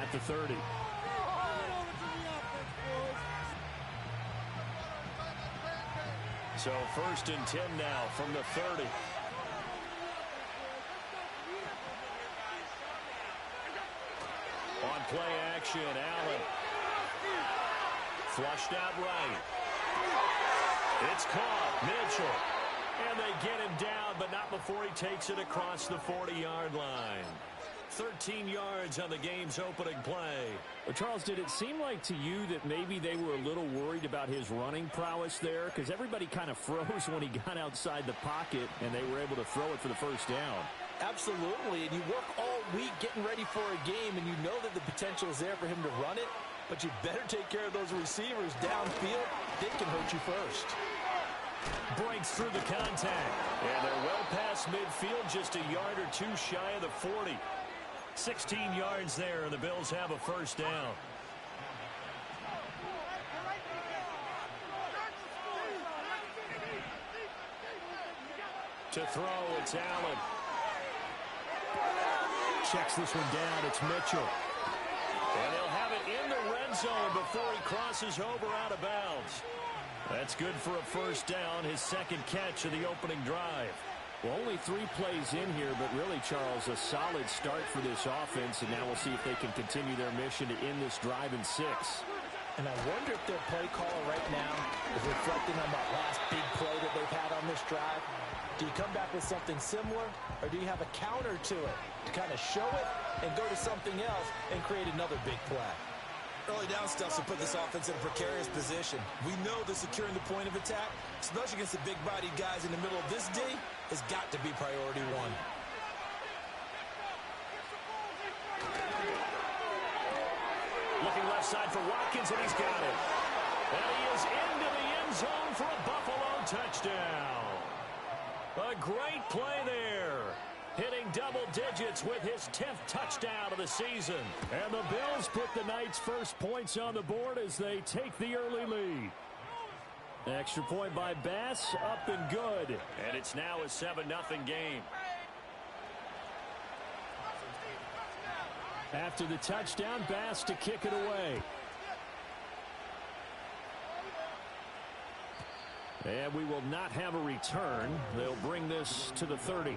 at the 30. So 1st and 10 now from the 30. On play action, Allen. Flushed out right. It's caught. Mitchell. And they get him down, but not before he takes it across the 40-yard line. 13 yards on the game's opening play. Well, Charles, did it seem like to you that maybe they were a little worried about his running prowess there? Because everybody kind of froze when he got outside the pocket, and they were able to throw it for the first down. Absolutely, and you work all week getting ready for a game, and you know that the potential is there for him to run it, but you better take care of those receivers downfield. They can hurt you first. Breaks through the contact, and they're well past midfield, just a yard or two shy of the 40. 16 yards there, and the Bills have a first down. To throw, it's Allen. Checks this one down, it's Mitchell. And he'll have it in the red zone before he crosses over out of bounds. That's good for a first down, his second catch of the opening drive. Well, only 3 plays in here, but really, Charles, a solid start for this offense, and now we'll see if they can continue their mission to end this drive in 6. And I wonder if their play caller right now is reflecting on that last big play that they've had on this drive. Do you come back with something similar, or do you have a counter to it to kind of show it and go to something else and create another big play? Early down stuff to put this offense in a precarious position. We know that securing the point of attack, especially against the big-bodied guys in the middle of this D, has got to be priority one. Looking left side for Watkins, and he's got it. And he is into the end zone for a Buffalo touchdown. A great play there. Hitting double digits with his 10th touchdown of the season. And the Bills put the Knights' first points on the board as they take the early lead. Extra point by Bass, up and good. And it's now a 7-0 game. After the touchdown, Bass to kick it away. And we will not have a return. They'll bring this to the 30.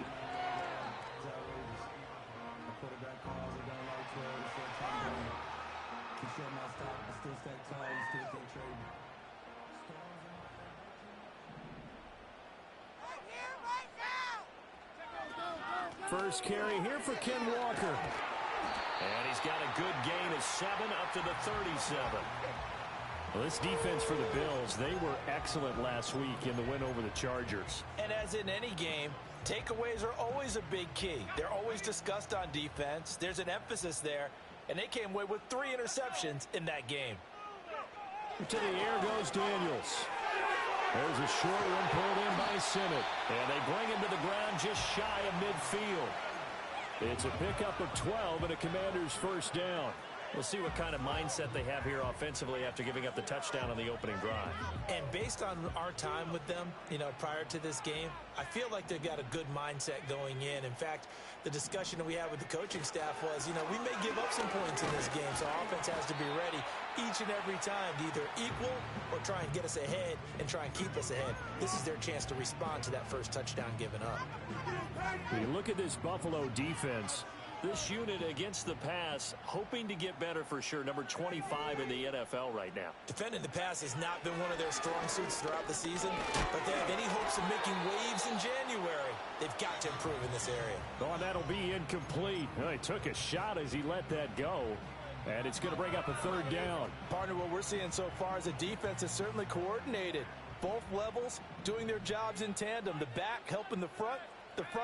First carry here for Ken Walker. And he's got a good gain of 7 up to the 37. Well, this defense for the Bills, they were excellent last week in the win over the Chargers. And as in any game, takeaways are always a big key. They're always discussed on defense. There's an emphasis there, and they came away with 3 interceptions in that game. To the air goes Daniels. There's a short one pulled in by Simmett. And they bring him to the ground just shy of midfield. It's a pickup of 12 and a Commander's first down. We'll see what kind of mindset they have here offensively after giving up the touchdown on the opening drive. And based on our time with them, prior to this game, I feel like they've got a good mindset going in. In fact, the discussion that we had with the coaching staff was, we may give up some points in this game, so offense has to be ready each and every time to either equal or try and get us ahead and try and keep us ahead. This is their chance to respond to that first touchdown given up. When you look at this Buffalo defense, this unit against the pass, hoping to get better for sure. Number 25 in the NFL right now. Defending the pass has not been one of their strong suits throughout the season, but they have any hopes of making waves in January. They've got to improve in this area. Oh, and that'll be incomplete. Well, he took a shot as he let that go, and it's going to bring up a third down. Partner, what we're seeing so far is a defense is certainly coordinated. Both levels doing their jobs in tandem. The back helping the front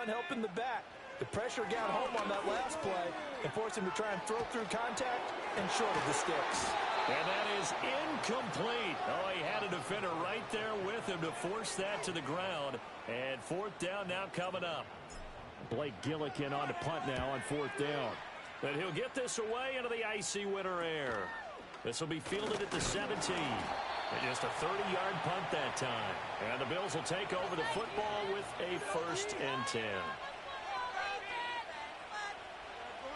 helping the back. The pressure got home on that last play and forced him to try and throw through contact and short of the sticks. And that is incomplete. Oh, he had a defender right there with him to force that to the ground. And fourth down now coming up. Blake Gillikin on to punt now on fourth down. But he'll get this away into the icy winter air. This will be fielded at the 17. And just a 30-yard punt that time. And the Bills will take over the football with a 1st and 10.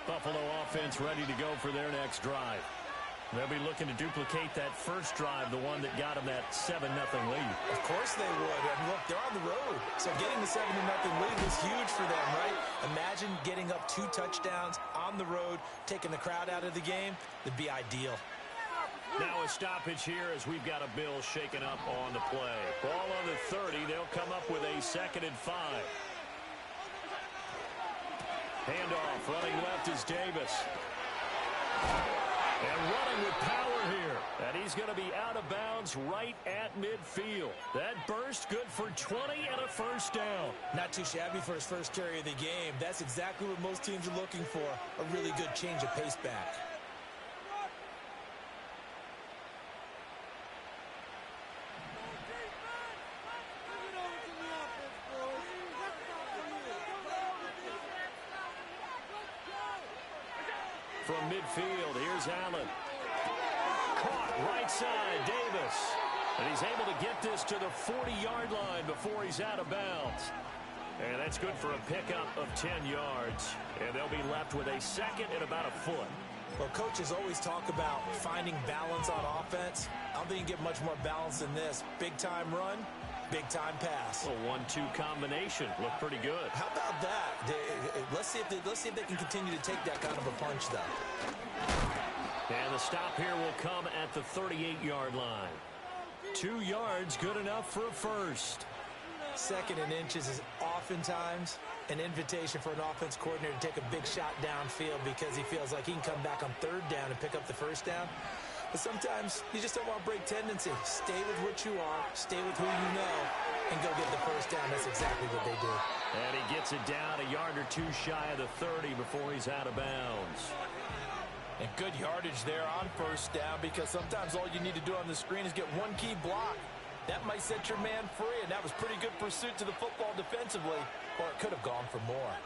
Buffalo offense ready to go for their next drive. They'll be looking to duplicate that first drive, the one that got them that 7-0 lead. Of course they would. And look, they're on the road. So getting the 7-0 lead was huge for them, right? Imagine getting up 2 touchdowns on the road, taking the crowd out of the game. That'd be ideal. Now a stoppage here as we've got a Bills shaken up on the play. Ball on the 30. They'll come up with a 2nd and 5. Handoff. Running left is Davis. And running with power here. And he's going to be out of bounds right at midfield. That burst good for 20 and a first down. Not too shabby for his first carry of the game. That's exactly what most teams are looking for. A really good change of pace back. From midfield, here's Allen. Caught right side, Davis. And he's able to get this to the 40-yard line before he's out of bounds. And that's good for a pickup of 10 yards. And they'll be left with a 2nd and about a foot. Well, coaches always talk about finding balance on offense. I don't think you get much more balance than this. Big-time run, big-time pass. A 1-2 combination. Looked pretty good. How about that? Let's see if they can continue to take that kind of a punch, though. And the stop here will come at the 38-yard line. 2 yards, good enough for a first. 2nd and inches is oftentimes an invitation for an offense coordinator to take a big shot downfield because he feels like he can come back on 3rd down and pick up the first down. But sometimes you just don't want to break tendency. Stay with what you are, stay with who you know, and go get the first down. That's exactly what they do. And he gets it down a yard or 2 shy of the 30 before he's out of bounds. And good yardage there on first down because sometimes all you need to do on the screen is get one key block. That might set your man free, and that was pretty good pursuit to the football defensively, or it could have gone for more.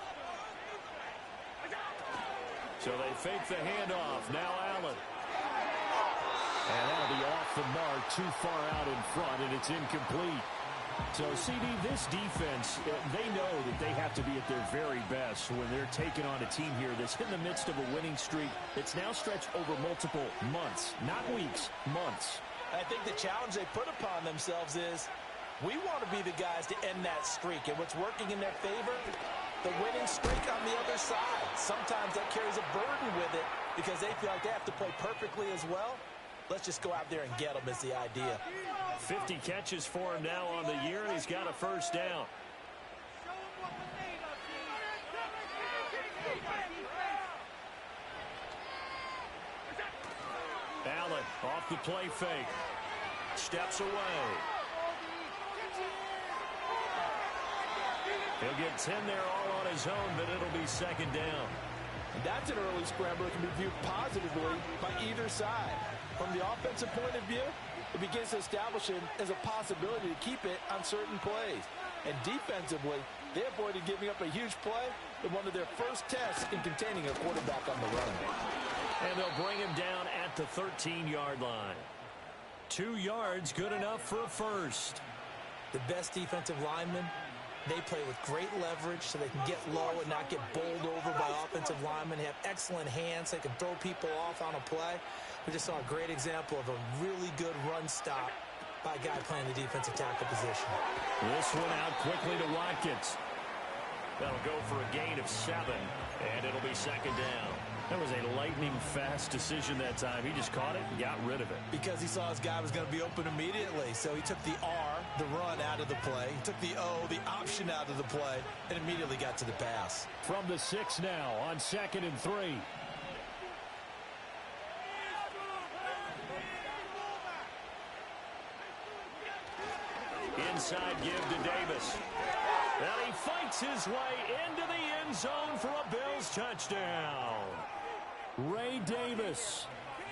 So they fake the handoff. Now Allen. And that'll be off the mark, too far out in front, and it's incomplete. So, CD, this defense, they know that they have to be at their very best when they're taking on a team here that's in the midst of a winning streak that's now stretched over multiple months, not weeks, months. I think the challenge they put upon themselves is we want to be the guys to end that streak. And what's working in their favor? The winning streak on the other side. Sometimes that carries a burden with it because they feel like they have to play perfectly as well. Let's just go out there and get them is the idea. 50 catches for him now on the year, and he's got a first down. Allen off the play fake. Steps away. He'll get 10 there all on his own, but it'll be 2nd down. And that's an early scramble that can be viewed positively by either side. From the offensive point of view, it begins to establish it as a possibility to keep it on certain plays. And defensively, they avoided giving up a huge play in one of their first tests in containing a quarterback on the run. And they'll bring him down at the 13-yard line. 2 yards, good enough for a first. The best defensive linemen, they play with great leverage so they can get low and not get bowled over by offensive linemen. They have excellent hands. They can throw people off on a play. We just saw a great example of a really good run stop by a guy playing the defensive tackle position. This one out quickly to Watkins. That'll go for a gain of 7, and it'll be 2nd down. That was a lightning-fast decision that time. He just caught it and got rid of it. Because he saw his guy was going to be open immediately. So he took the R, the run, out of the play. He took the O, the option, out of the play, and immediately got to the pass. From the 6 now on 2nd and 3. Inside give to Davis. And he fights his way into the end zone for a Bills touchdown. Ray Davis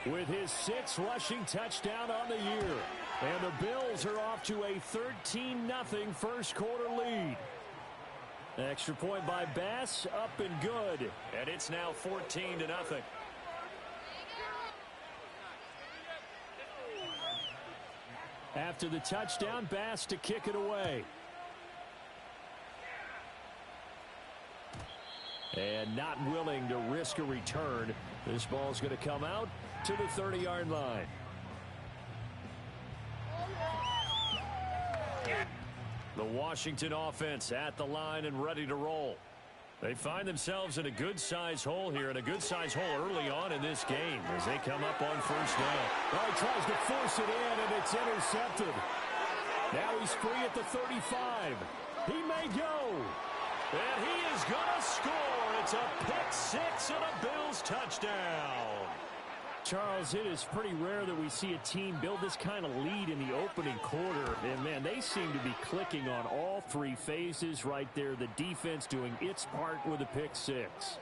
with his 6th rushing touchdown on the year. And the Bills are off to a 13-0 first quarter lead. Extra point by Bass, up and good. And it's now 14-0. After the touchdown, Bass to kick it away. and not willing to risk a return. This ball's going to come out to the 30-yard line. The Washington offense at the line and ready to roll. They find themselves in a good-sized hole here, and a good-sized hole early on in this game as they come up on first down. Oh, he tries to force it in, and it's intercepted. Now he's free at the 35. He may go. And he is going to score. It's a pick six and a Bills touchdown. Charles, it is pretty rare that we see a team build this kind of lead in the opening quarter. And, man, they seem to be clicking on all three phases right there. The defense doing its part with a pick six.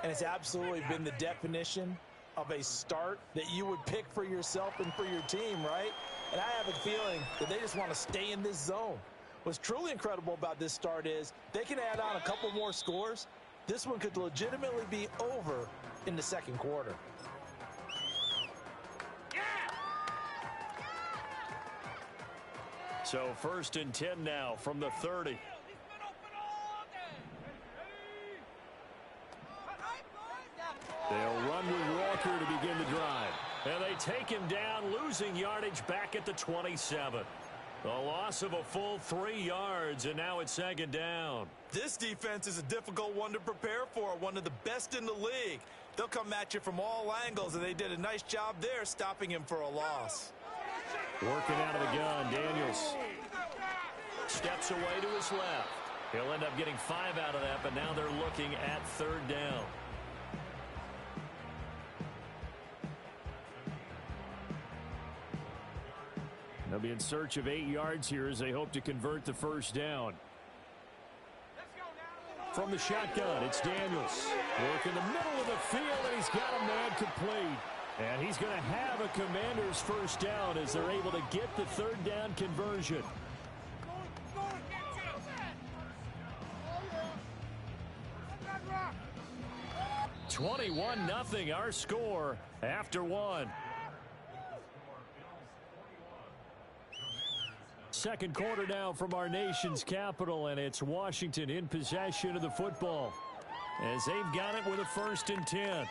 And it's absolutely been the definition of a start that you would pick for yourself and for your team, right? And I have a feeling that they just want to stay in this zone. What's truly incredible about this start is they can add on a couple more scores. This one could legitimately be over in the second quarter. So first and 10 now from the 30. They'll run with Walker to begin the drive. And they take him down, losing yardage back at the 27. A loss of a full 3 yards, and now it's second down. This defense is a difficult one to prepare for, one of the best in the league. They'll come at you from all angles, and they did a nice job there stopping him for a loss. Working out of the gun, Daniels steps away to his left. He'll end up getting 5 out of that, but now they're looking at third down. They'll be in search of 8 yards here as they hope to convert the first down. From the shotgun, it's Daniels. Work in the middle of the field, and he's got a man complete. And he's going to have a Commander's first down as they're able to get the third down conversion. (21-0) our score after one. Second quarter now from our nation's capital, and it's Washington in possession of the football as they've got it with a 1st and 10.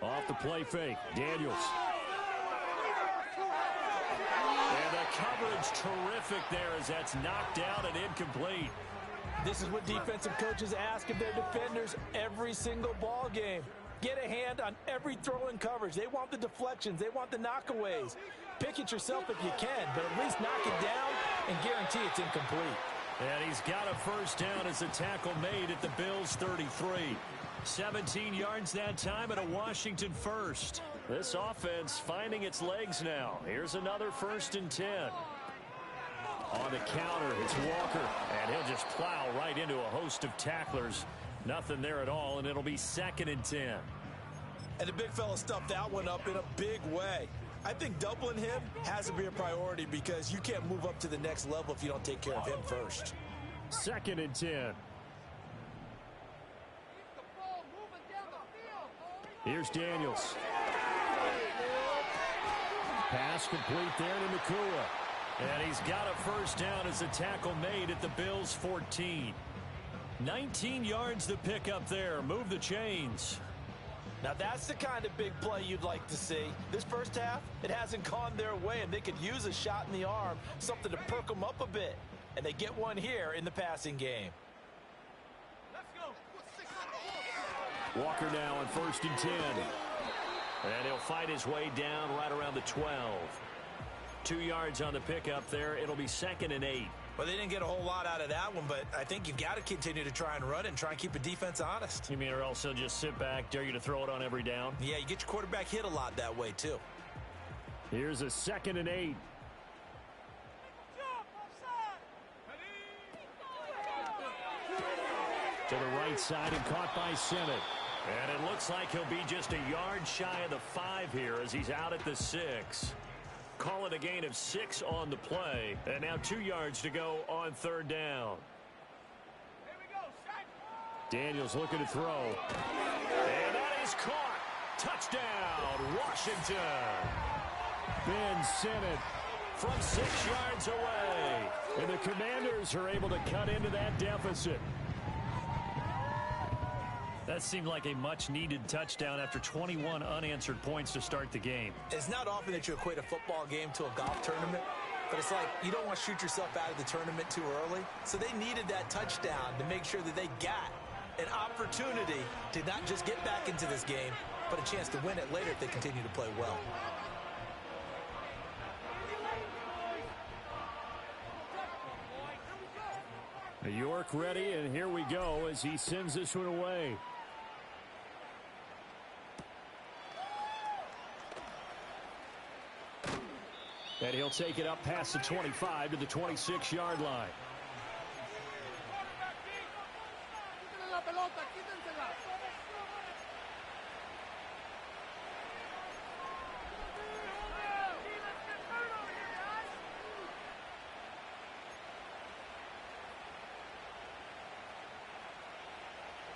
Off the play fake, Daniels. And the coverage terrific there as that's knocked out and incomplete. This is what defensive coaches ask of their defenders every single ball game. Get a hand on every throw in coverage. They want the deflections. They want the knockaways. Pick it yourself if you can, but at least knock it down and guarantee it's incomplete. And he's got a first down as a tackle made at the Bills' 33. 17 yards that time and a Washington first. This offense finding its legs now. Here's another 1st and 10. On the counter, it's Walker, and he'll just plow right into a host of tacklers. Nothing there at all, and it'll be 2nd and 10. And the big fella stuffed that one up in a big way. I think doubling him has to be a priority because you can't move up to the next level if you don't take care of him first. 2nd and 10. Here's Daniels. Pass complete there to Nacua. And he's got a first down as a tackle made at the Bills' 14. 19 yards to pick up there. Move the chains. Now that's the kind of big play you'd like to see. This first half, it hasn't gone their way, and they could use a shot in the arm, something to perk them up a bit. And they get one here in the passing game. Walker now on 1st and 10. And he'll fight his way down right around the 12. 2 yards on the pickup there. It'll be 2nd and 8. Well, they didn't get a whole lot out of that one, but I think you've got to continue to try and run it and try and keep the defense honest. You mean or else they'll just sit back, dare you to throw it on every down? Yeah, you get your quarterback hit a lot that way, too. Here's a 2nd and 8. To the right side and caught by Sennett. And it looks like he'll be just a yard shy of the 5 here as he's out at the 6. Call it a gain of 6 on the play. And now 2 yards to go on 3rd down. Daniels looking to throw. And that is caught. Touchdown, Washington. Ben sent it From 6 yards away. and the Commanders are able to cut into that deficit. That seemed like a much-needed touchdown after 21 unanswered points to start the game. It's not often that you equate a football game to a golf tournament, but it's like you don't want to shoot yourself out of the tournament too early. So they needed that touchdown to make sure that they got an opportunity to not just get back into this game, but a chance to win it later if they continue to play well. York ready, and here we go as he sends this one away. And he'll take it up past the 25 to the 26-yard line.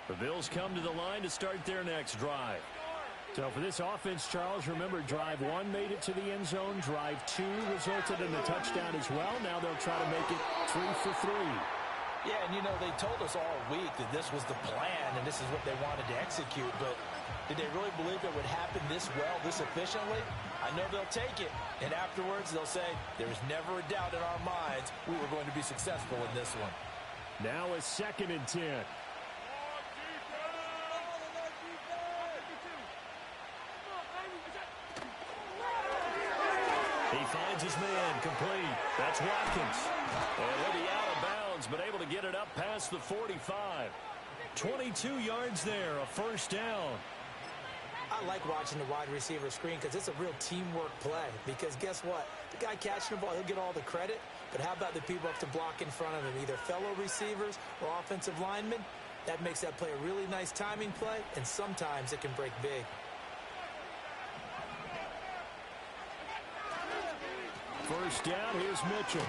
The Bills come to the line to start their next drive. So for this offense, Charles, remember, drive 1 made it to the end zone. Drive 2 resulted in a touchdown as well. Now they'll try to make it 3 for 3. Yeah, and you know, they told us all week that this was the plan and this is what they wanted to execute, but did they really believe it would happen this well, this efficiently? I know they'll take it, and afterwards they'll say, there's never a doubt in our minds we were going to be successful in this one. Now a 2nd and 10. He finds his man complete. That's Watkins. And he'll be out of bounds, but able to get it up past the 45. 22 yards there, a first down. I like watching the wide receiver screen because it's a real teamwork play. Because guess what? The guy catching the ball, he'll get all the credit. But how about the people up to block in front of him, either fellow receivers or offensive linemen? That makes that play a really nice timing play, and sometimes it can break big. First down, here's Mitchell.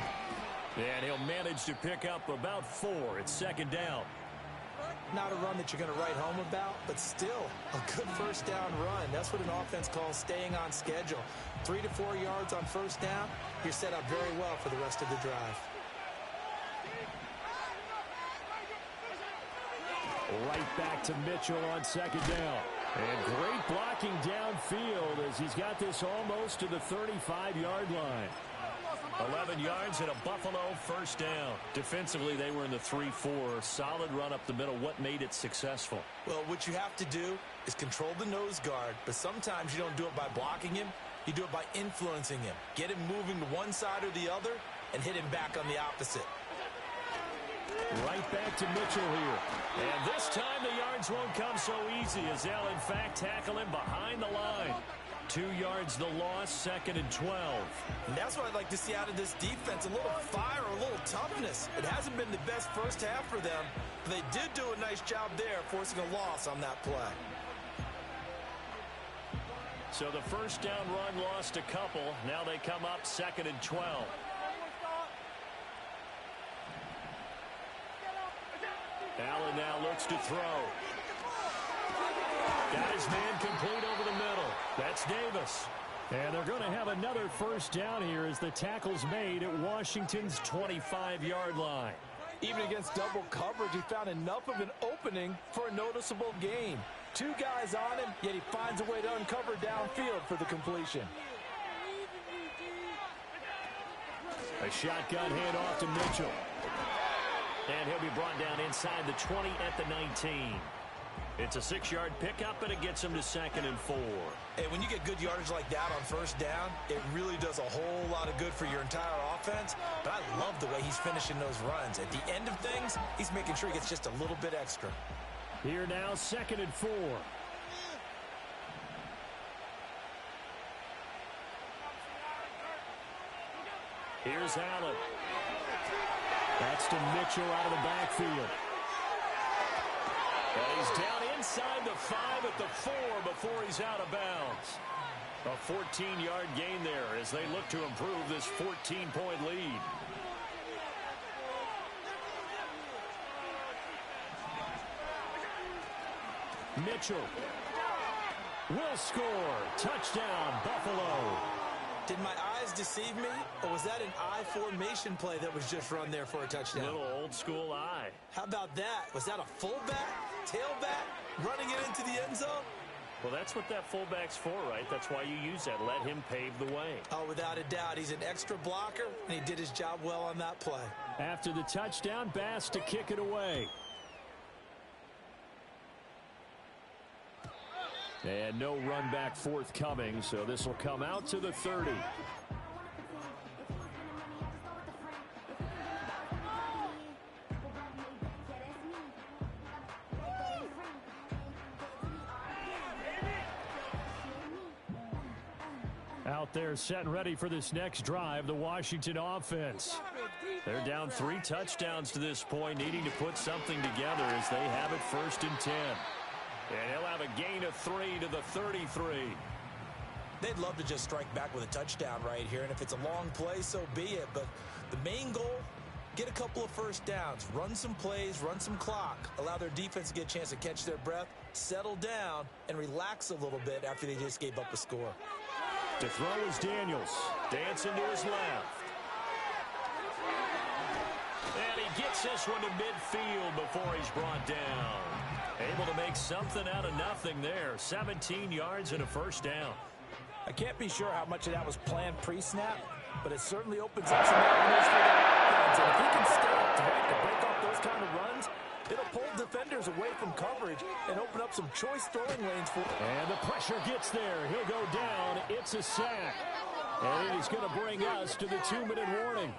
And he'll manage to pick up about 4. It's 2nd down. Not a run that you're going to write home about, but still a good first down run. That's what an offense calls staying on schedule. 3 to 4 yards on first down, you're set up very well for the rest of the drive. Right back to Mitchell on 2nd down. And great blocking downfield as he's got this almost to the 35-yard line. 11 yards and a Buffalo first down. Defensively, they were in the 3-4. Solid run up the middle. What made it successful? Well, what you have to do is control the nose guard, but sometimes you don't do it by blocking him. You do it by influencing him. Get him moving to one side or the other and hit him back on the opposite. Right back to Mitchell here. And this time the yards won't come so easy as they'll, in fact, tackle him behind the line. 2 yards the loss, 2nd and 12. And that's what I'd like to see out of this defense, a little fire, a little toughness. It hasn't been the best first half for them, but they did do a nice job there forcing a loss on that play. So the first down run lost a couple. Now they come up 2nd and 12. Allen now looks to throw. Got his man complete over the middle. That's Davis. And they're going to have another first down here as the tackle's made at Washington's 25-yard line. Even against double coverage, he found enough of an opening for a noticeable gain. 2 guys on him, yet he finds a way to uncover downfield for the completion. A shotgun handoff to Mitchell. And he'll be brought down inside the 20 at the 19. It's a 6-yard pickup, and it gets him to 2nd and 4. And when you get good yardage like that on first down, it really does a whole lot of good for your entire offense. But I love the way he's finishing those runs. At the end of things, he's making sure he gets just a little bit extra. Here now, 2nd and 4. Here's Allen. That's to Mitchell out of the backfield. And he's down inside the 5 at the 4 before he's out of bounds. A 14-yard gain there as they look to improve this 14-point lead. Mitchell. will score. Touchdown, Buffalo. Did my eyes deceive me, or was that an I formation play that was just run there for a touchdown? Little old school eye. How about that? Was that a fullback, tailback, running it into the end zone? Well, that's what that fullback's for, right? That's why you use that. Let him pave the way. Oh, without a doubt. He's an extra blocker, and he did his job well on that play. After the touchdown, Bass to kick it away. And no run back forthcoming, so this will come out to the 30. Out there set and ready for this next drive, the Washington offense. They're down 3 touchdowns to this point, needing to put something together as they have it 1st and 10. And he'll have a gain of 3 to the 33. They'd love to just strike back with a touchdown right here, and if it's a long play, so be it. But the main goal, get a couple of first downs, run some plays, run some clock, allow their defense to get a chance to catch their breath, settle down, and relax a little bit after they just gave up a score. To throw is Daniels. Dancing to his left. And he gets this one to midfield before he's brought down. Able to make something out of nothing there. 17 yards and a first down. I can't be sure how much of that was planned pre-snap, but it certainly opens up some avenues for the offense. And if he can stay upright to break off those kind of runs, it'll pull defenders away from coverage and open up some choice throwing lanes for. And the pressure gets there. He'll go down. It's a sack. And it is going to bring us to the 2-minute warning.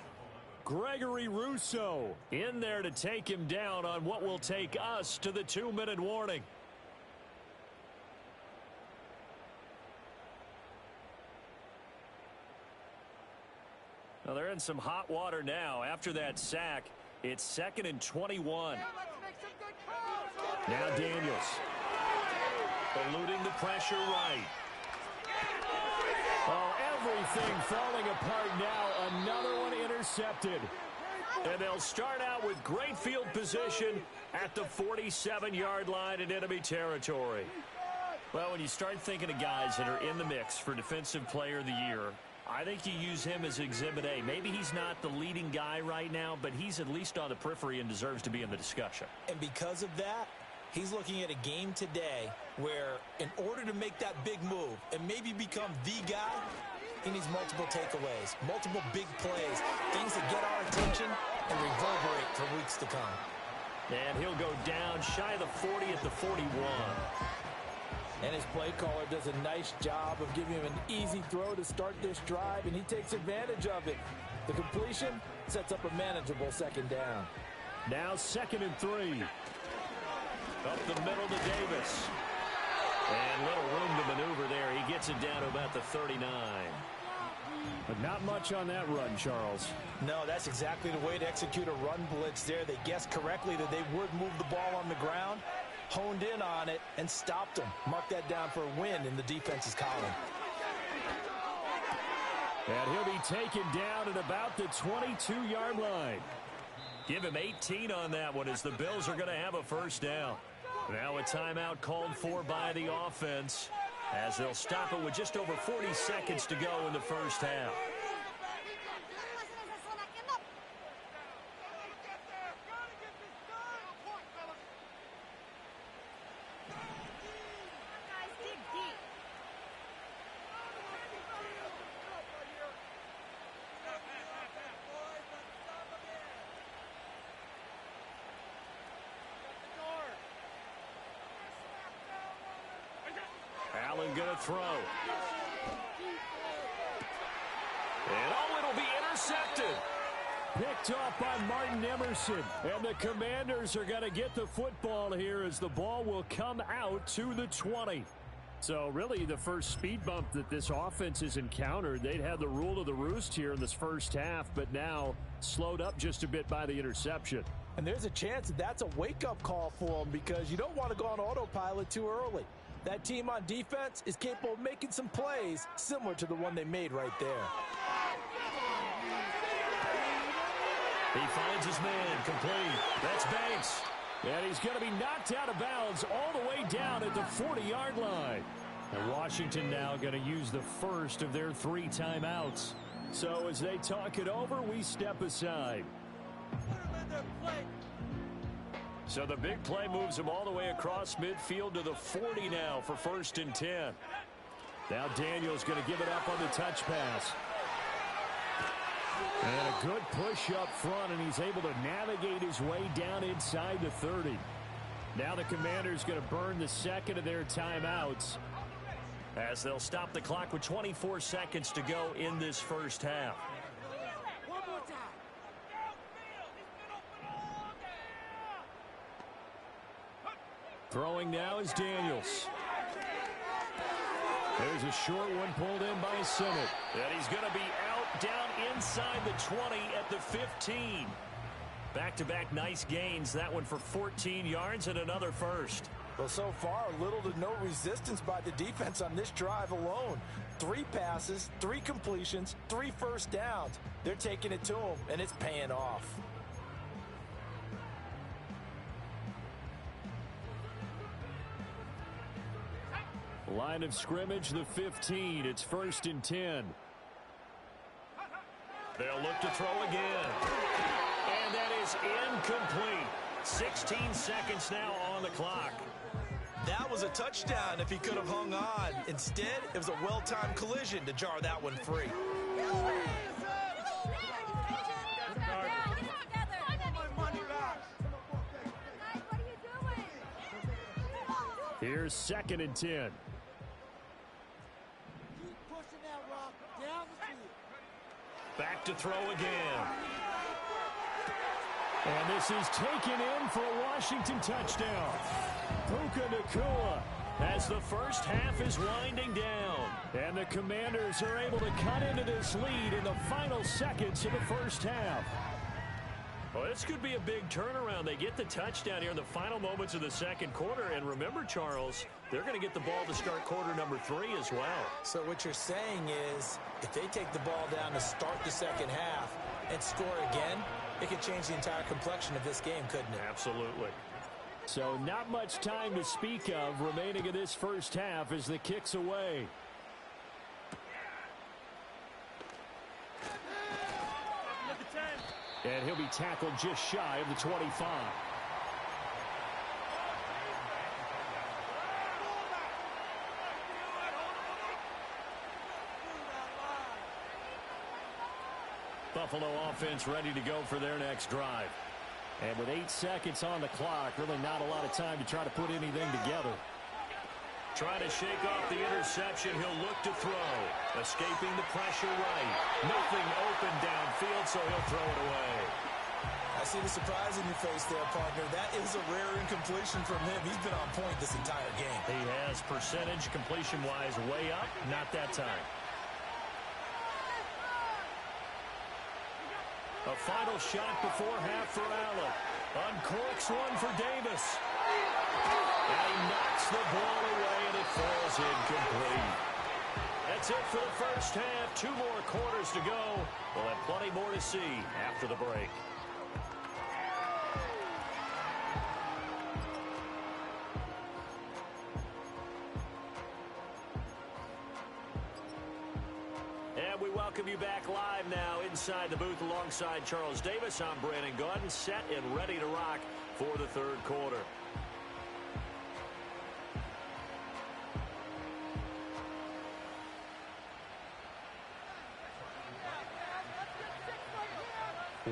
Gregory Rousseau in there to take him down on what will take us to the 2-minute warning. Well, they're in some hot water now. After that sack, it's 2nd and 21. Now Daniels. Eluding the pressure right. Oh, everything falling apart now. Another one intercepted. And they'll start out with great field position at the 47-yard line in enemy territory. Well, when you start thinking of guys that are in the mix for Defensive Player of the Year, I think you use him as Exhibit A. Maybe he's not the leading guy right now, but he's at least on the periphery and deserves to be in the discussion. And because of that, he's looking at a game today where in order to make that big move and maybe become the guy, he needs multiple takeaways, multiple big plays, things that get our attention and reverberate for weeks to come. And he'll go down shy of the 40 at the 41. And his play caller does a nice job of giving him an easy throw to start this drive, and he takes advantage of it. The completion sets up a manageable 2nd down. Now 2nd and 3. Up the middle to Davis. And little room to maneuver there. He gets it down to about the 39. But not much on that run, Charles. No, that's exactly the way to execute a run blitz there. They guessed correctly that they would move the ball on the ground, honed in on it, and stopped them. Mark that down for a win in the defense's column. And he'll be taken down at about the 22-yard line. Give him 18 on that one as the Bills are going to have a first down. Now a timeout called for by the offense as they'll stop it with just over 40 seconds to go in the first half. Allen gonna throw. And oh, it'll be intercepted. Picked off by Martin Emerson. And the Commanders are going to get the football here as the ball will come out to the 20. So really the first speed bump that this offense has encountered. They'd had the rule of the roost here in this first half, but now slowed up just a bit by the interception. And there's a chance that that's a wake-up call for them because you don't want to go on autopilot too early. That team on defense is capable of making some plays similar to the one they made right there. He finds his man, complete. That's Banks. And he's going to be knocked out of bounds all the way down at the 40-yard line. And Washington now going to use the first of their 3 timeouts. So as they talk it over, we step aside. So the big play moves them all the way across midfield to the 40 now for 1st and 10. Now Daniels going to give it up on the touch pass. And a good push up front, and he's able to navigate his way down inside the 30. Now the Commanders going to burn the second of their timeouts as they'll stop the clock with 24 seconds to go in this first half. Throwing now is Daniels. There's a short one pulled in by Sennett. And he's going to be out down inside the 20 at the 15. Back-to-back nice gains. That one for 14 yards and another first. Well, so far, little to no resistance by the defense on this drive alone. 3 passes, 3 completions, 3 first downs. They're taking it to them, and it's paying off. Line of scrimmage, the 15. It's 1st and 10. They'll look to throw again. And that is incomplete. 16 seconds now on the clock. That was a touchdown if he could have hung on. Instead, it was a well-timed collision to jar that one free. Here's 2nd and 10. Back to throw again. And this is taken in for a Washington touchdown. Puka Nacua as the first half is winding down. And the Commanders are able to cut into this lead in the final seconds of the first half. Well, this could be a big turnaround. They get the touchdown here in the final moments of the second quarter. And remember, Charles, they're going to get the ball to start quarter number 3 as well. So what you're saying is if they take the ball down to start the second half and score again, it could change the entire complexion of this game, couldn't it? Absolutely. So not much time to speak of remaining in this first half as the kick's away. And he'll be tackled just shy of the 25. Buffalo offense ready to go for their next drive. And with 8 seconds on the clock, really not a lot of time to try to put anything together. Trying to shake off the interception. He'll look to throw. Escaping the pressure right. Nothing open downfield, so he'll throw it away. I see the surprise in your face there, partner. That is a rare incompletion from him. He's been on point this entire game. He has percentage completion-wise way up. Not that time. A final shot before half for Allen. Uncorks one for Davis. And he knocks the ball away, and it falls incomplete. That's it for the first half. 2 more quarters to go. We'll have plenty more to see after the break. And we welcome you back live now inside the booth alongside Charles Davis. I'm Brandon Gaudin, set and ready to rock for the third quarter.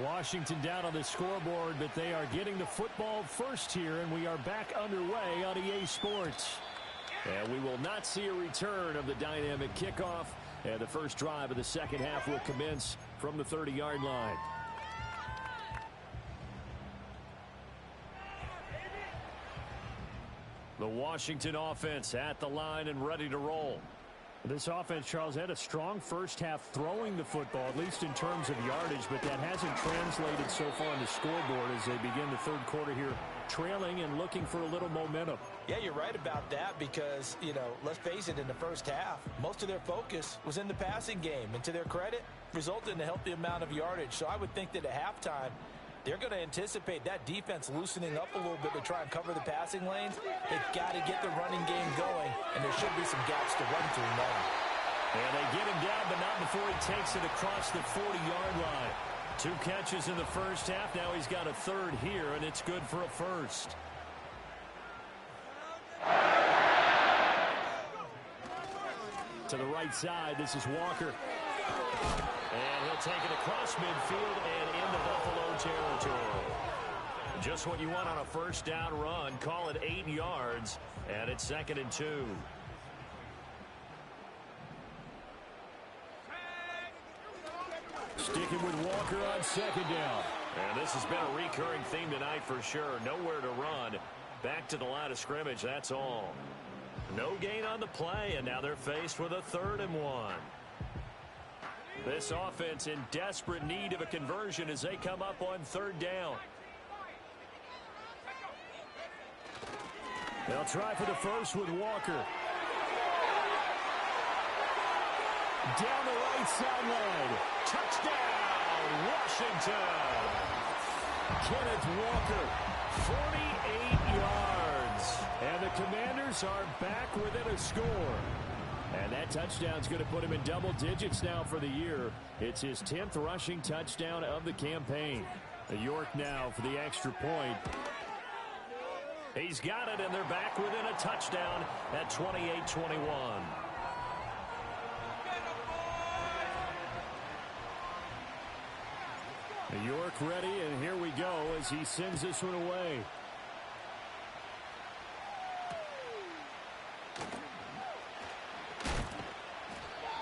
Washington down on the scoreboard, but they are getting the football first here, and we are back underway on EA Sports. And we will not see a return of the dynamic kickoff, and the first drive of the second half will commence from the 30-yard line. The Washington offense at the line and ready to roll. This offense, Charles, had a strong first half throwing the football, at least in terms of yardage, but that hasn't translated so far on the scoreboard as they begin the third quarter here, trailing and looking for a little momentum. Yeah, you're right about that because, let's face it, in the first half, most of their focus was in the passing game, and to their credit, resulted in a healthy amount of yardage. So I would think that at halftime, they're going to anticipate that defense loosening up a little bit to try and cover the passing lanes. They've got to get the running game going, and there should be some gaps to run through now. And they get him down, but not before he takes it across the 40-yard line. 2 catches in the first half. Now he's got a third here, and it's good for a first. To the right side, this is Walker. And he'll take it across midfield and into Buffalo territory. Just what you want on a first down run. Call it 8 yards, and it's 2nd and 2. Sticking with Walker on 2nd down. And this has been a recurring theme tonight for sure. Nowhere to run. Back to the line of scrimmage, that's all. No gain on the play, and now they're faced with a 3rd and 1. This offense in desperate need of a conversion as they come up on 3rd down. They'll try for the first with Walker. Down the right sideline. Touchdown, Washington. Kenneth Walker, 48 yards. And the Commanders are back within a score. And that touchdown's going to put him in double digits now for the year. It's his 10th rushing touchdown of the campaign. York now for the extra point. He's got it, and they're back within a touchdown at 28-21. York ready, and here we go as he sends this one away.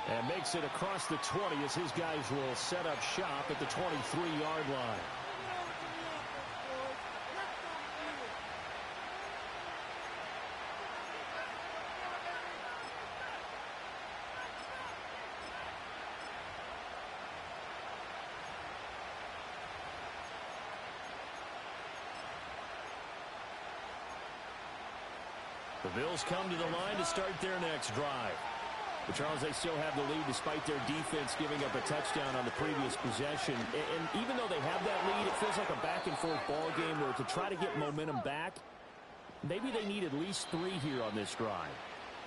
And makes it across the 20 as his guys will set up shop at the 23-yard line. The Bills come to the line to start their next drive. But Charles, they still have the lead despite their defense giving up a touchdown on the previous possession. And even though they have that lead, it feels like a back-and-forth ball game where to try to get momentum back, maybe they need at least 3 here on this drive.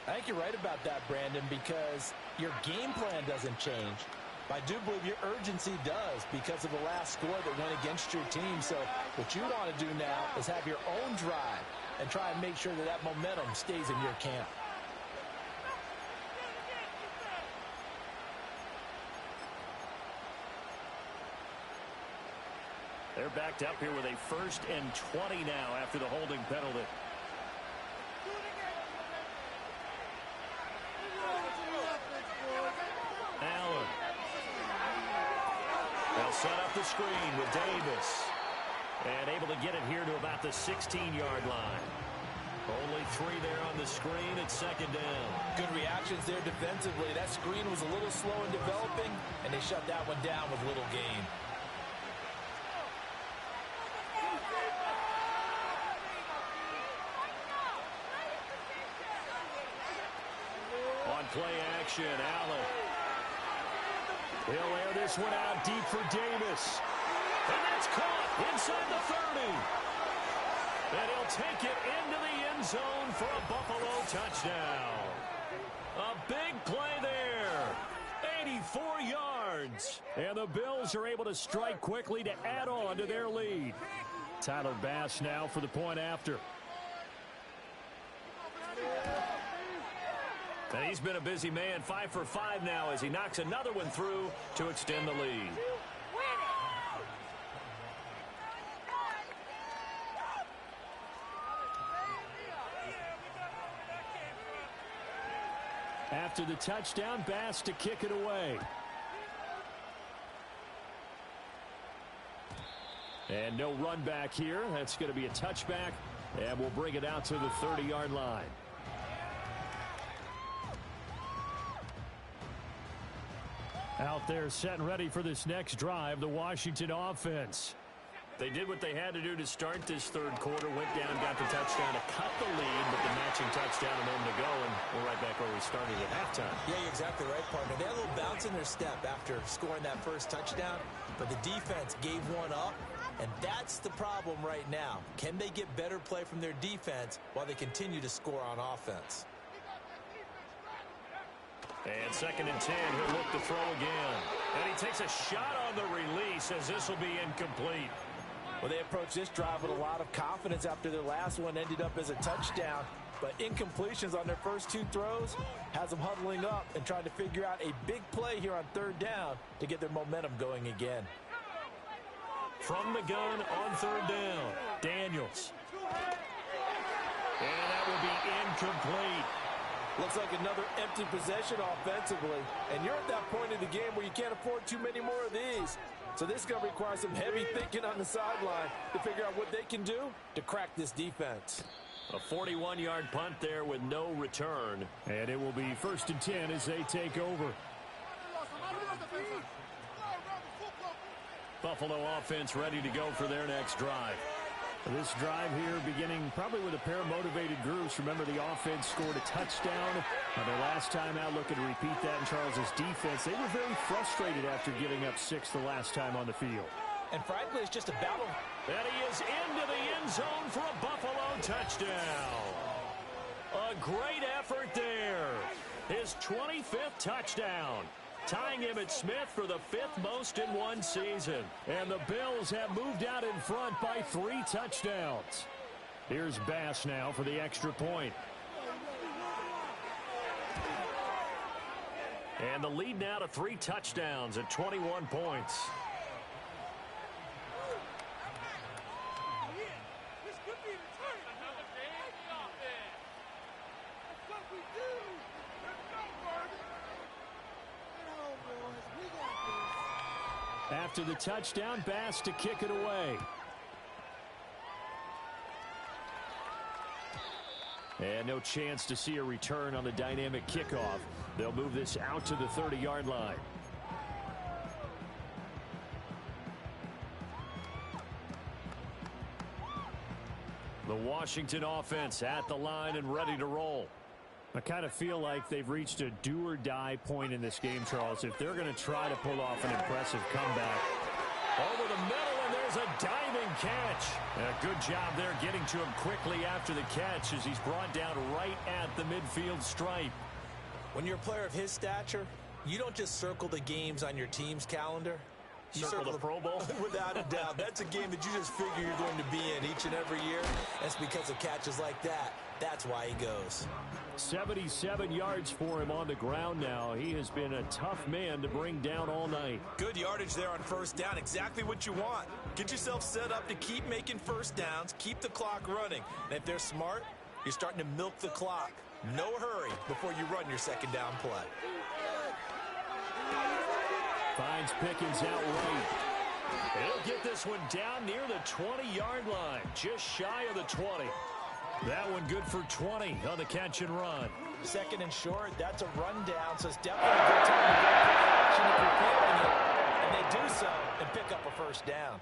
I think you're right about that, Brandon, because your game plan doesn't change. I do believe your urgency does because of the last score that went against your team. So what you want to do now is have your own drive and try and make sure that that momentum stays in your camp. They're backed up here with a 1st and 20 now after the holding penalty. Allen. They'll set up the screen with Davis. And able to get it here to about the 16-yard line. Only 3 there on the screen at 2nd down. Good reactions there defensively. That screen was a little slow in developing, and they shut that one down with little gain. On play action, Allen. He'll air this one out deep for Davis. And that's caught inside the 30. And he'll take it into the end zone for a Buffalo touchdown. A big play there. 84 yards. And the Bills are able to strike quickly to add on to their lead. Tyler Bass now for the point after. And he's been a busy man, 5 for 5 now as he knocks another one through to extend the lead. After the touchdown, Bass to kick it away. And no run back here. That's going to be a touchback, and we'll bring it out to the 30-yard line. Out there set and ready for this next drive, the Washington offense. They did what they had to do to start this 3rd quarter, went down, got the touchdown to cut the lead, but the matching touchdown a moment ago, and we're right back where we started at halftime. Yeah, you're exactly right, partner. They had a little bounce in their step after scoring that first touchdown, but the defense gave one up, And that's the problem right now. Can they get better play from their defense while they continue to score on offense? And 2nd and 10, he'll look to throw again. And he takes a shot on the release as this will be incomplete. Well, they approached this drive with a lot of confidence after their last one ended up as a touchdown. But incompletions on their first 2 throws has them huddling up and trying to figure out a big play here on 3rd down to get their momentum going again. From the gun on 3rd down, Daniels. And that will be incomplete. Looks like another empty possession offensively. And you're at that point in the game where you can't afford too many more of these. So this is going to require some heavy thinking on the sideline to figure out what they can do to crack this defense. A 41-yard punt there with no return. And it will be 1st and 10 as they take over. Buffalo offense ready to go for their next drive. This drive here beginning probably with a pair of motivated groups. Remember, the offense scored a touchdown their last time out, looking to repeat that in Charles' defense. They were very frustrated after giving up 6 the last time on the field. And frankly, it's just a battle. And he is into the end zone for a Buffalo touchdown. A great effort there. His 25th touchdown. Tying Emmitt Smith for the 5th most in one season. And the Bills have moved out in front by 3 touchdowns. Here's Bass now for the extra point. And the lead now to 3 touchdowns at 21 points. After the touchdown, Bass to kick it away. And no chance to see a return on the dynamic kickoff. They'll move this out to the 30-yard line. The Washington offense at the line and ready to roll. I kind of feel like they've reached a do-or-die point in this game, Charles, if they're going to try to pull off an impressive comeback. Over the middle, and there's a diving catch. A good job there getting to him quickly after the catch as he's brought down right at the midfield stripe. When you're a player of his stature, you don't just circle the games on your team's calendar. You circle the Pro Bowl? Without a doubt. That's a game that you just figure you're going to be in each and every year. That's because of catches like that. That's why he goes. 77 yards for him on the ground now. He has been a tough man to bring down all night. Good yardage there on 1st down. Exactly what you want. Get yourself set up to keep making 1st downs. Keep the clock running. And if they're smart, you're starting to milk the clock. No hurry before you run your 2nd down play. Finds Pickens out right. He'll get this one down near the 20-yard line. Just shy of the 20. That one good for 20 on the catch and run. 2nd and short, that's a rundown, so it's definitely a good time to go for action if you're feeling it. And they do so and pick up a 1st down.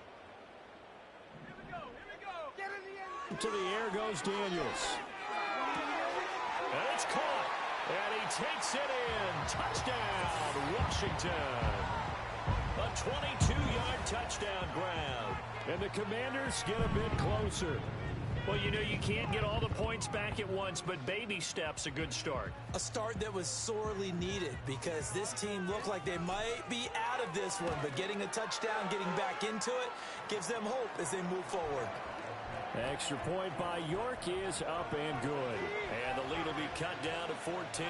To the air goes Daniels. And it's caught. And he takes it in. Touchdown, Washington. A 22-yard touchdown grab. And the Commanders get a bit closer. Well, you know, you can't get all the points back at once, but baby steps a good start. A start that was sorely needed because this team looked like they might be out of this one, but getting a touchdown, getting back into it, gives them hope as they move forward. Extra point by York is up and good. And the lead will be cut down to 14.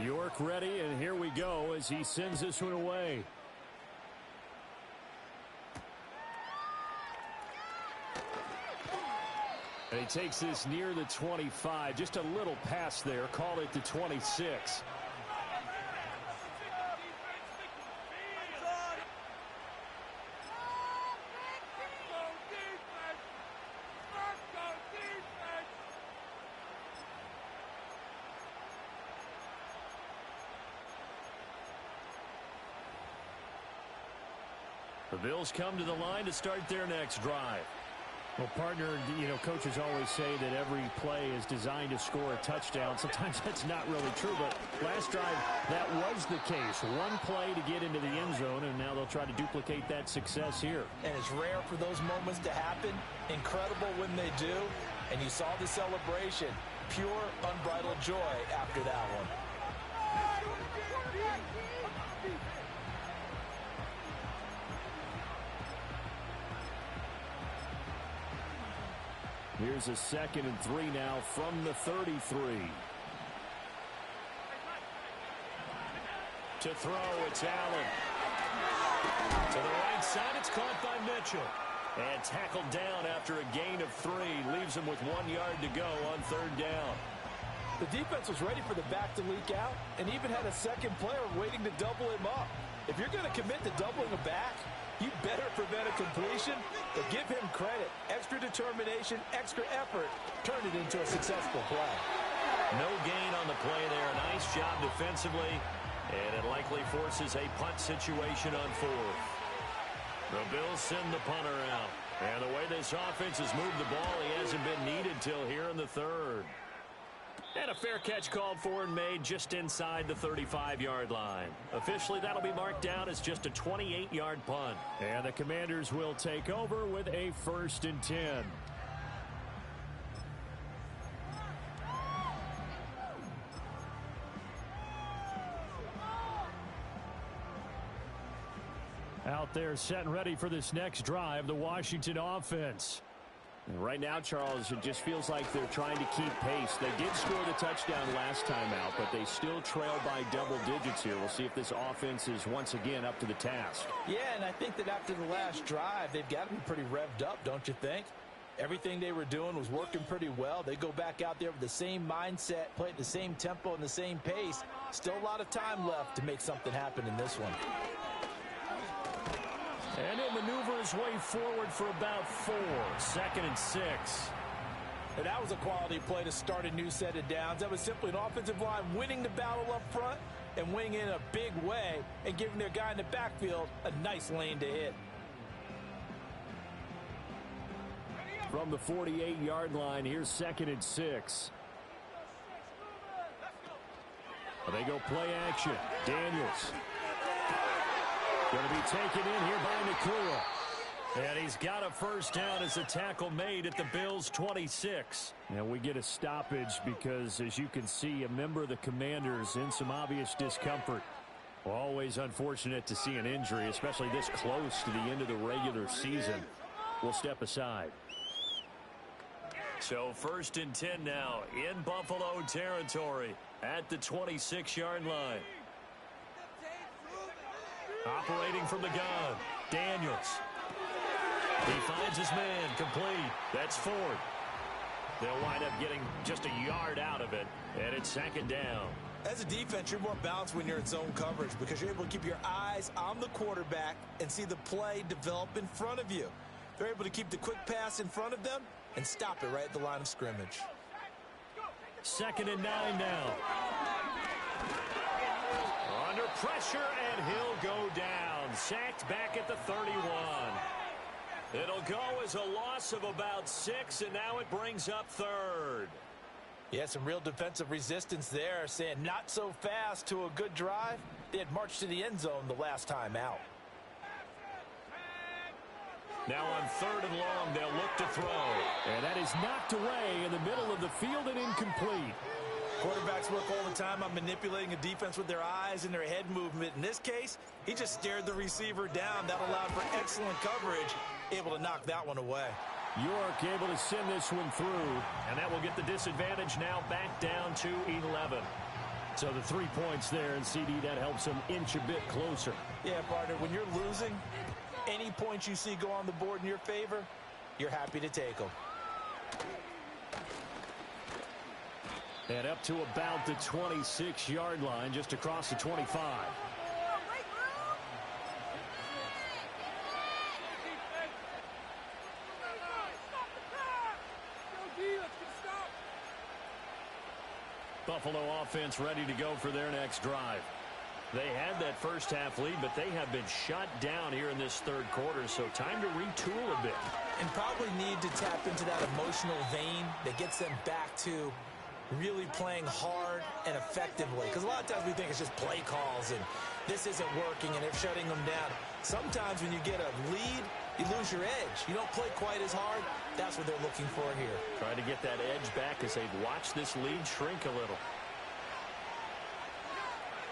York ready, and here we go as he sends this one away. And he takes this near the 25. Just a little pass there. Call it the 26. The Bills come to the line to start their next drive. Well, partner, coaches always say that every play is designed to score a touchdown. Sometimes that's not really true, but last drive, that was the case. One play to get into the end zone, and now they'll try to duplicate that success here. And it's rare for those moments to happen. Incredible when they do. And you saw the celebration. Pure, unbridled joy after that one. Here's a 2nd and 3 now from the 33. To throw, it's Allen. To the right side, it's caught by Mitchell. And tackled down after a gain of 3. Leaves him with 1 yard to go on 3rd down. The defense was ready for the back to leak out and even had a second player waiting to double him up. If you're going to commit to doubling a back, you better prevent a completion, but give him credit. Extra determination, extra effort, turn it into a successful play. No gain on the play there. Nice job defensively, and it likely forces a punt situation on 4th. The Bills send the punter out. And the way this offense has moved the ball, he hasn't been needed till here in the 3rd. And a fair catch called for and made just inside the 35-yard line. Officially, that'll be marked down as just a 28-yard punt. And the Commanders will take over with a 1st and 10. Out there set and ready for this next drive, the Washington offense. And right now, Charles, it just feels like they're trying to keep pace. They did score the touchdown last time out, but they still trail by double digits here. We'll see if this offense is once again up to the task. Yeah, and I think that after the last drive, they've got to be pretty revved up, don't you think? Everything they were doing was working pretty well. They go back out there with the same mindset, play at the same tempo and the same pace. Still a lot of time left to make something happen in this one. And he'll maneuver his way forward for about 4. 2nd and 6. And that was a quality play to start a new set of downs. That was simply an offensive line winning the battle up front and winning in a big way and giving their guy in the backfield a nice lane to hit. From the 48-yard line, here's 2nd and 6. They go play action. Daniels. Going to be taken in here by Nakua. And he's got a 1st down as a tackle made at the Bills' 26. And we get a stoppage because, as you can see, a member of the Commanders in some obvious discomfort. Well, always unfortunate to see an injury, especially this close to the end of the regular season. We'll step aside. So 1st and 10 now in Buffalo territory at the 26-yard line. Operating from the gun, Daniels. He finds his man, complete. That's Ford. They'll wind up getting just a yard out of it, and it's 2nd down. As a defense, you're more balanced when you're in zone coverage because you're able to keep your eyes on the quarterback and see the play develop in front of you. They're able to keep the quick pass in front of them and stop it right at the line of scrimmage. 2nd and 9 now. Under pressure, and he'll go down. Sacked back at the 31. It'll go as a loss of about 6, and now it brings up 3rd. Yeah, some real defensive resistance there, saying not so fast to a good drive. They had marched to the end zone the last time out. Now on 3rd and long, they'll look to throw. And that is knocked away in the middle of the field and incomplete. Quarterbacks work all the time on manipulating a defense with their eyes and their head movement. In this case, he just stared the receiver down. That allowed for excellent coverage, able to knock that one away. York able to send this one through. And that will get the disadvantage now back down to 11. So the 3 points there, and CD, that helps them inch a bit closer. Yeah, partner, when you're losing, any points you see go on the board in your favor, you're happy to take them. And up to about the 26-yard line, just across the 25. Buffalo offense ready to go for their next drive. They had that first half lead, but they have been shut down here in this third quarter, so time to retool a bit. And probably need to tap into that emotional vein that gets them back to really playing hard and effectively. Because a lot of times we think it's just play calls and this isn't working and they're shutting them down. Sometimes when you get a lead, you lose your edge. You don't play quite as hard. That's what they're looking for here. Trying to get that edge back as they've watched this lead shrink a little.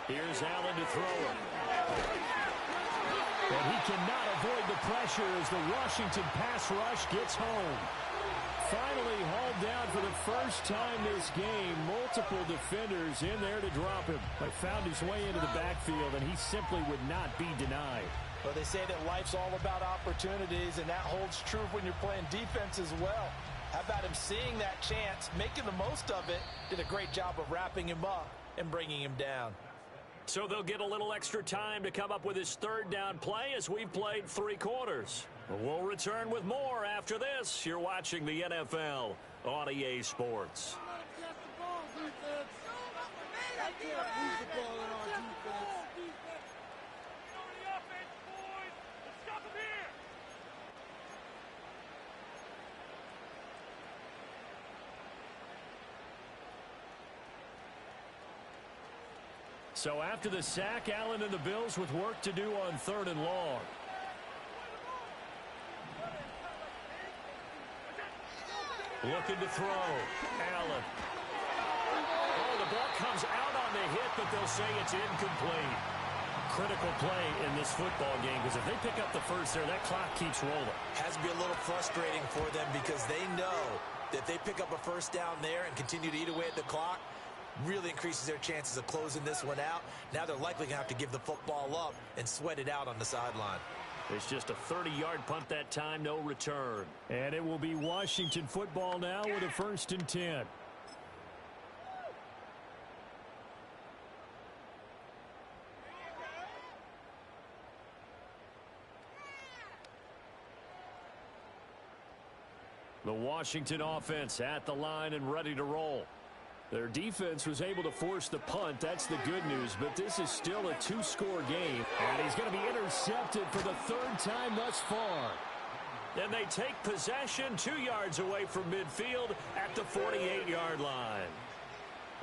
Here's Allen to throw it. And he cannot avoid the pressure as the Washington pass rush gets home. Finally hauled down for the first time this game. Multiple defenders in there to drop him. But found his way into the backfield, and he simply would not be denied. Well, they say that life's all about opportunities, and that holds true when you're playing defense as well. How about him seeing that chance, making the most of it, did a great job of wrapping him up and bringing him down. So they'll get a little extra time to come up with his third down play as we've played 3 quarters. We'll return with more after this. You're watching the NFL on EA Sports. So after the sack, Allen and the Bills with work to do on 3rd and long. Looking to throw. Allen. Oh, the ball comes out on the hit, but they'll say it's incomplete. Critical play in this football game, because if they pick up the first there, that clock keeps rolling. Has to be a little frustrating for them because they know that if they pick up a first down there and continue to eat away at the clock, really increases their chances of closing this one out. Now they're likely going to have to give the football up and sweat it out on the sideline. It's just a 30-yard punt that time, no return. And it will be Washington football now with a 1st and 10. The Washington offense at the line and ready to roll. Their defense was able to force the punt. That's the good news, but this is still a 2-score game. And he's going to be intercepted for the 3rd time thus far. And they take possession 2 yards away from midfield at the 48-yard line.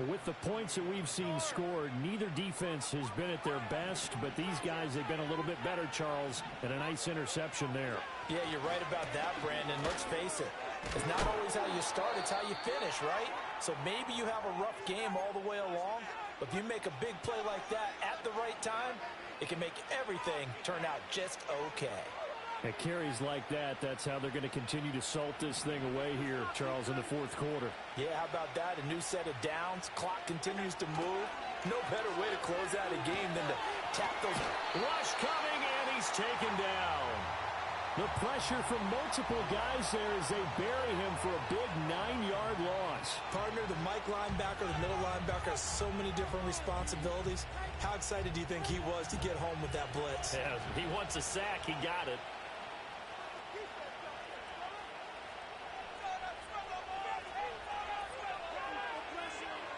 With the points that we've seen scored, neither defense has been at their best, but these guys have been a little bit better, Charles, and a nice interception there. Yeah, you're right about that, Brandon. Let's face it. It's not always how you start, it's how you finish, right? So maybe you have a rough game all the way along, but if you make a big play like that at the right time, it can make everything turn out just okay. At carries like that, that's how they're going to continue to salt this thing away here, Charles, in the 4th quarter. Yeah, how about that? A new set of downs. Clock continues to move. No better way to close out a game than to tap those. Rush coming, and he's taken down. The pressure from multiple guys there as they bury him for a big 9-yard loss. Partner, the Mike linebacker, the middle linebacker has so many different responsibilities. How excited do you think he was to get home with that blitz? Yeah, he wants a sack. He got it.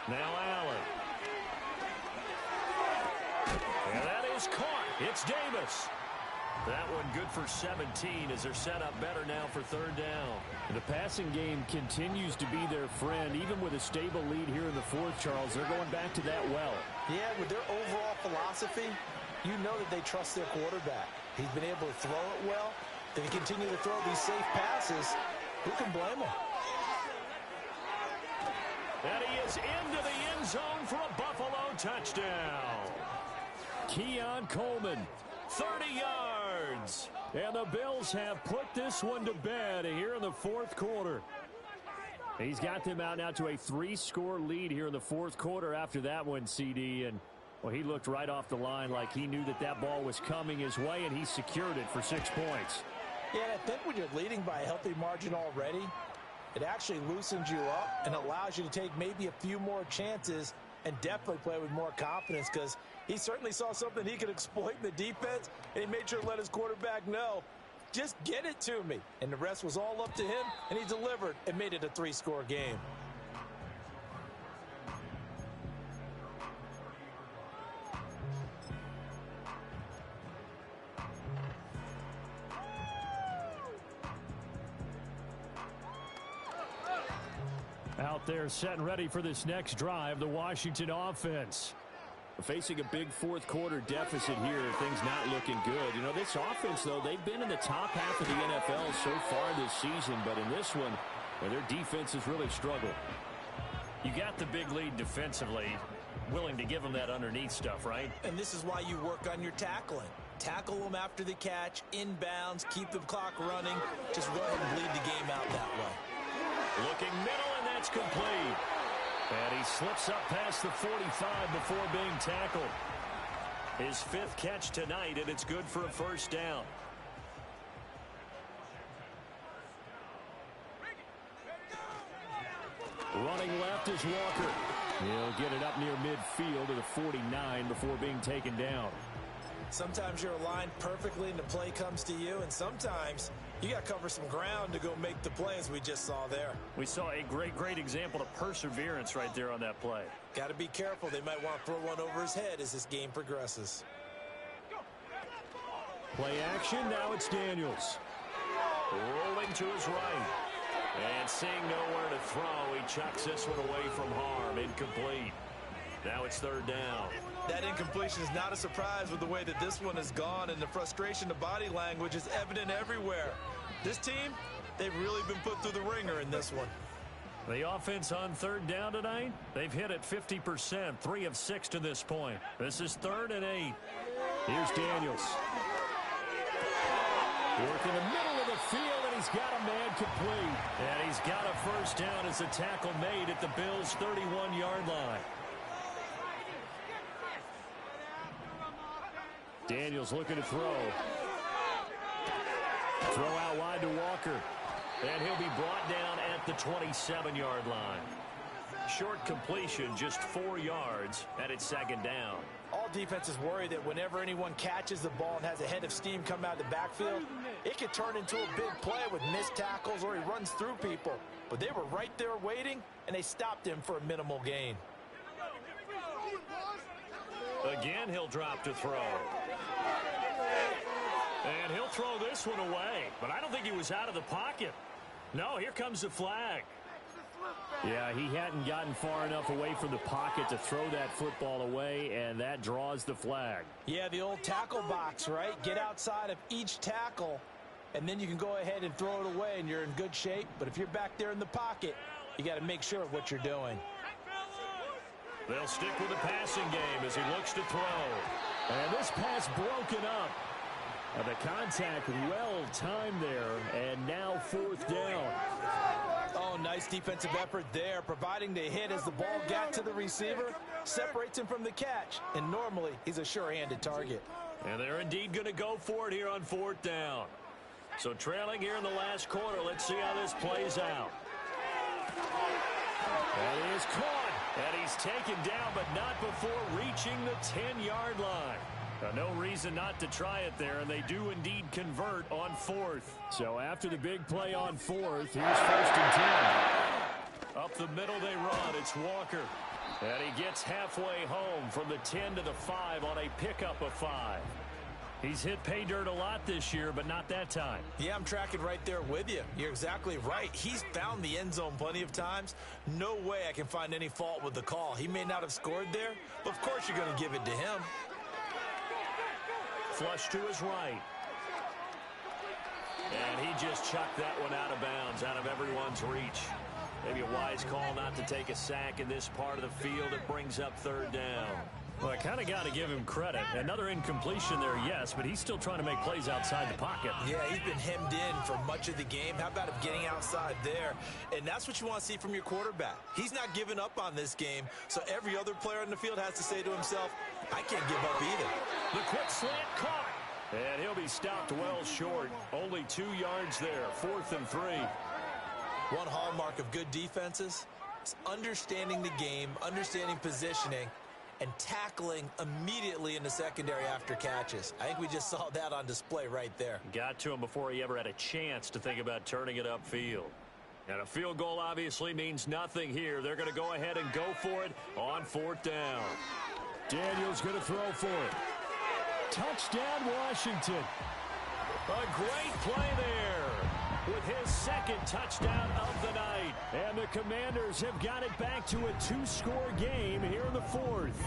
Now Allen. And that is caught. It's Davis. That one good for 17 as they're set up better now for 3rd down. The passing game continues to be their friend. Even with a stable lead here in the 4th, Charles, they're going back to that well. Yeah, with their overall philosophy, you know that they trust their quarterback. He's been able to throw it well. If he continue to throw these safe passes, who can blame him? And he is into the end zone for a Buffalo touchdown. Keon Coleman, 30 yards. And the Bills have put this one to bed here in the 4th quarter. He's got them out now to a 3-score lead here in the 4th quarter after that one, CD. And, well, he looked right off the line like he knew that that ball was coming his way, and he secured it for 6 points. Yeah, I think when you're leading by a healthy margin already, it actually loosens you up and allows you to take maybe a few more chances and definitely play with more confidence because he certainly saw something he could exploit in the defense, and he made sure to let his quarterback know, just get it to me. And the rest was all up to him, and he delivered and made it a 3-score game. Out there setting ready for this next drive, the Washington offense. Facing a big fourth quarter deficit here, things not looking good. You know, this offense, though, they've been in the top half of the NFL so far this season, but in this one, well, their defense has really struggled. You got the big lead defensively, willing to give them that underneath stuff, right? And this is why you work on your tackling. Tackle them after the catch, inbounds, keep the clock running. Just go ahead and bleed the game out that way. Looking middle, and that's complete. And he slips up past the 45 before being tackled. His 5th catch tonight, and it's good for a first down. Running left is Walker. He'll get it up near midfield to the 49 before being taken down. Sometimes you're aligned perfectly and the play comes to you, and sometimes you got to cover some ground to go make the play, as we just saw there. We saw a great example of perseverance right there on that play. Got to be careful. They might want to throw one over his head as this game progresses. Play action, now it's Daniels. Rolling to his right. And seeing nowhere to throw, he chucks this one away from harm. Incomplete. Now it's 3rd down. That incompletion is not a surprise with the way that this one has gone, and the frustration of body language is evident everywhere. This team, they've really been put through the ringer in this one. The offense on 3rd down tonight, they've hit it 50%, 3 of 6 to this point. This is 3rd and 8. Here's Daniels. Working the middle of the field, and he's got a man complete. And he's got a first down as a tackle made at the Bills' 31-yard line. Daniels looking to throw. Throw out wide to Walker. And he'll be brought down at the 27-yard line. Short completion, just 4 yards, and it's 2nd down. All defenses worry that whenever anyone catches the ball and has a head of steam come out of the backfield, it could turn into a big play with missed tackles or he runs through people. But they were right there waiting, and they stopped him for a minimal gain. Again, he'll drop to throw. And he'll throw this one away. But I don't think he was out of the pocket. No, here comes the flag. Yeah, he hadn't gotten far enough away from the pocket to throw that football away, and that draws the flag. Yeah, the old tackle box, right? Get outside of each tackle, and then you can go ahead and throw it away, and you're in good shape. But if you're back there in the pocket, you got to make sure of what you're doing. They'll stick with the passing game as he looks to throw. And this pass broken up. The contact well timed there, and now 4th down. Oh, nice defensive effort there, providing the hit as the ball got to the receiver, separates him from the catch, and normally he's a sure-handed target. And they're indeed going to go for it here on 4th down. So trailing here in the last quarter, let's see how this plays out. That is caught, and he's taken down, but not before reaching the 10-yard line. No reason not to try it there, and they do indeed convert on 4th. So after the big play on 4th, here's 1st and 10. Up the middle they run. It's Walker. And he gets halfway home from the 10 to the 5 on a pickup of 5. He's hit pay dirt a lot this year, but not that time. Yeah, I'm tracking right there with you. You're exactly right. He's found the end zone plenty of times. No way I can find any fault with the call. He may not have scored there, but of course you're going to give it to him. Flush to his right. And he just chucked that one out of bounds, out of everyone's reach. Maybe a wise call not to take a sack in this part of the field. It brings up 3rd down. Well, I kind of got to give him credit. Another incompletion there, yes, but he's still trying to make plays outside the pocket. Yeah, he's been hemmed in for much of the game. How about him getting outside there? And that's what you want to see from your quarterback. He's not giving up on this game, so every other player on the field has to say to himself, I can't give up either. The quick slant caught. And he'll be stopped well short. Only 2 yards there, 4th and 3. One hallmark of good defenses is understanding the game, understanding positioning, and tackling immediately in the secondary after catches. I think we just saw that on display right there. Got to him before he ever had a chance to think about turning it upfield. And a field goal obviously means nothing here. They're going to go ahead and go for it on 4th down. Daniels going to throw for it. Touchdown, Washington. A great play there. with his second touchdown of the night. And the Commanders have got it back to a 2-score game here in the fourth.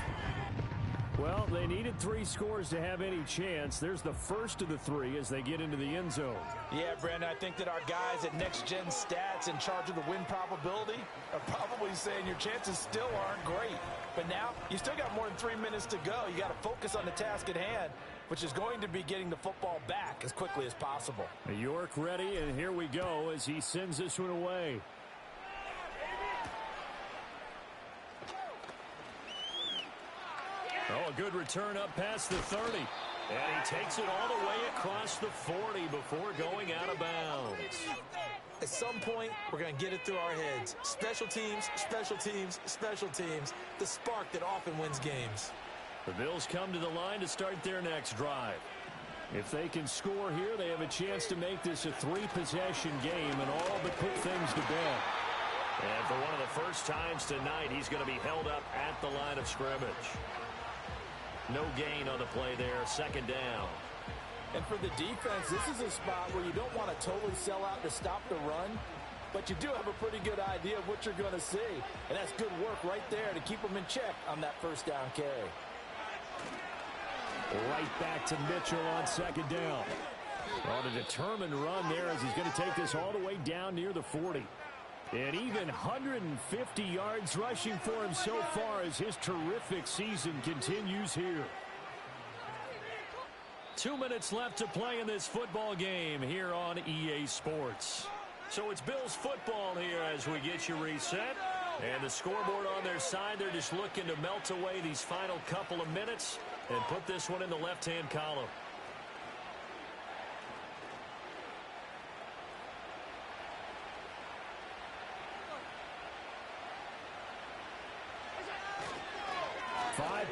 Well, they needed 3 scores to have any chance. There's the first of the 3 as they get into the end zone. Yeah, Brandon, I think that our guys at Next Gen Stats in charge of the win probability are probably saying your chances still aren't great. But now, you still got more than 3 minutes to go. You got to focus on the task at hand, which is going to be getting the football back as quickly as possible. York ready, and here we go as he sends this one away. Oh, a good return up past the 30. And he takes it all the way across the 40 before going out of bounds. At some point, we're going to get it through our heads. Special teams, special teams, special teams. The spark that often wins games. The Bills come to the line to start their next drive. If they can score here, they have a chance to make this a 3-possession game and all but put things to bed. And for one of the first times tonight, he's going to be held up at the line of scrimmage. No gain on the play there, second down. And for the defense, this is a spot where you don't want to totally sell out to stop the run, but you do have a pretty good idea of what you're going to see. And that's good work right there to keep them in check on that first down carry. Right back to Mitchell on second down. On a determined run there as he's going to take this all the way down near the 40. And even 150 yards rushing for him so far as his terrific season continues here. 2 minutes left to play in this football game here on EA Sports. So it's Bills football here as we get you reset. And the scoreboard on their side, they're just looking to melt away these final couple of minutes and put this one in the left-hand column.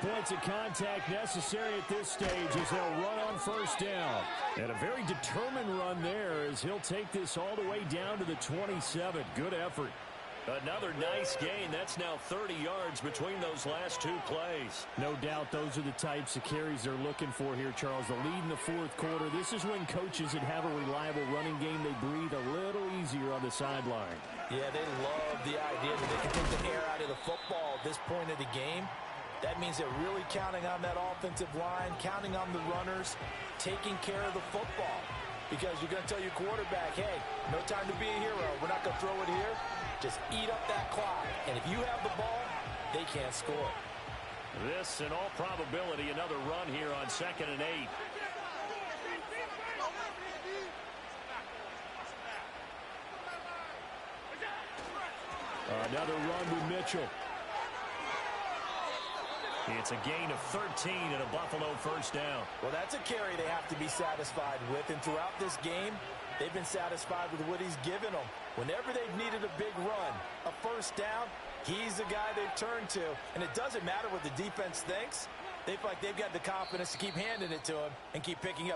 Points of contact necessary at this stage as they'll run on first down. And a very determined run there as he'll take this all the way down to the 27. Good effort. Another nice gain. That's now 30 yards between those last 2 plays. No doubt those are the types of carries they're looking for here, Charles. The lead in the fourth quarter. This is when coaches that have a reliable running game, they breathe a little easier on the sideline. Yeah, they love the idea that they can take the air out of the football at this point of the game. That means they're really counting on that offensive line, counting on the runners, taking care of the football. Because you're going to tell your quarterback, hey, no time to be a hero. We're not going to throw it here. Just eat up that clock. And if you have the ball, they can't score. This, in all probability, another run here on 2nd and 8. Another run with Mitchell. It's a gain of 13 and a Buffalo first down. Well, that's a carry they have to be satisfied with. And throughout this game, they've been satisfied with what he's given them. Whenever they've needed a big run, a first down, he's the guy they've turned to. And it doesn't matter what the defense thinks. They feel like they've got the confidence to keep handing it to him and keep picking up